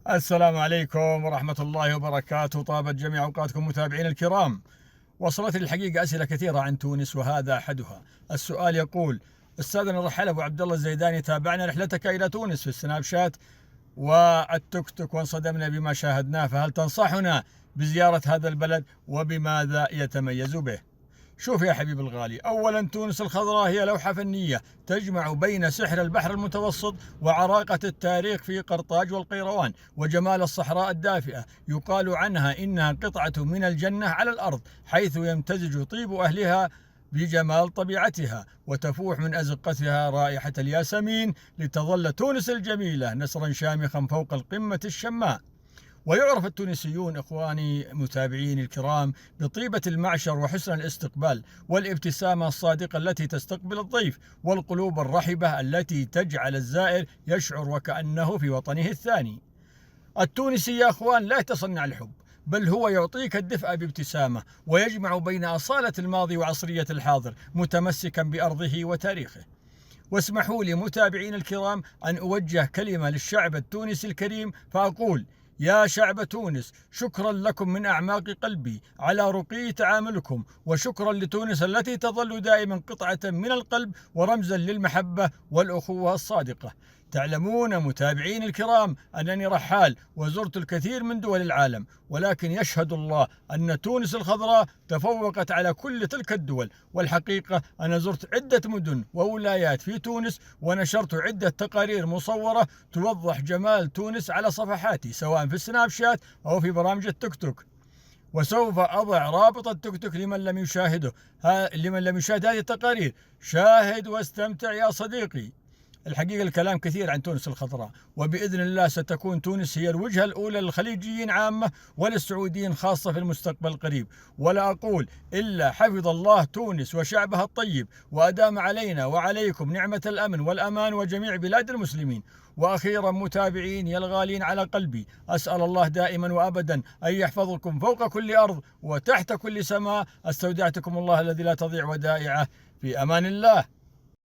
السلام عليكم ورحمة الله وبركاته. طابت جميع أوقاتكم متابعين الكرام. وصلت لي الحقيقة أسئلة كثيرة عن تونس وهذا أحدها. السؤال يقول: أستاذنا الرحال أبو عبد الله الزيداني، تابعنا رحلتك إلى تونس في السناب شات والتوك توك وانصدمنا بما شاهدناه، فهل تنصحنا بزيارة هذا البلد وبماذا يتميز به؟ شوف يا حبيب الغالي، أولا تونس الخضراء هي لوحة فنية تجمع بين سحر البحر المتوسط وعراقة التاريخ في قرطاج والقيروان وجمال الصحراء الدافئة. يقال عنها إنها قطعة من الجنة على الأرض، حيث يمتزج طيب أهلها بجمال طبيعتها، وتفوح من أزقتها رائحة الياسمين، لتظل تونس الجميلة نسرا شامخا فوق القمة الشماء. ويعرف التونسيون إخواني متابعين الكرام بطيبة المعشر وحسن الاستقبال والابتسامة الصادقة التي تستقبل الضيف، والقلوب الرحبة التي تجعل الزائر يشعر وكأنه في وطنه الثاني. التونسي يا أخوان لا يتصنع الحب، بل هو يعطيك الدفء بابتسامة، ويجمع بين أصالة الماضي وعصرية الحاضر، متمسكا بأرضه وتاريخه. واسمحوا لي متابعين الكرام أن أوجه كلمة للشعب التونسي الكريم، فأقول: يا شعب تونس، شكرا لكم من أعماق قلبي على رقي تعاملكم، وشكرا لتونس التي تظل دائما قطعة من القلب ورمزا للمحبة والأخوة الصادقة. تعلمون متابعين الكرام أنني رحال وزرت الكثير من دول العالم، ولكن يشهد الله أن تونس الخضراء تفوقت على كل تلك الدول. والحقيقة أنا زرت عدة مدن وولايات في تونس، ونشرت عدة تقارير مصورة توضح جمال تونس على صفحاتي، سواء في السناب شات أو في برامج التيك توك. وسوف أضع رابط التيك توك لمن لم يشاهد هذه التقارير. شاهد واستمتع يا صديقي. الحقيقة الكلام كثير عن تونس الخضراء، وبإذن الله ستكون تونس هي الوجهة الأولى للخليجيين عامة وللسعوديين خاصة في المستقبل القريب. ولا أقول إلا حفظ الله تونس وشعبها الطيب، وأدام علينا وعليكم نعمة الأمن والأمان وجميع بلاد المسلمين. وأخيرا متابعين يا الغالين على قلبي، أسأل الله دائما وأبدا أن يحفظكم فوق كل أرض وتحت كل سماء. استودعتكم الله الذي لا تضيع ودائعه. في أمان الله.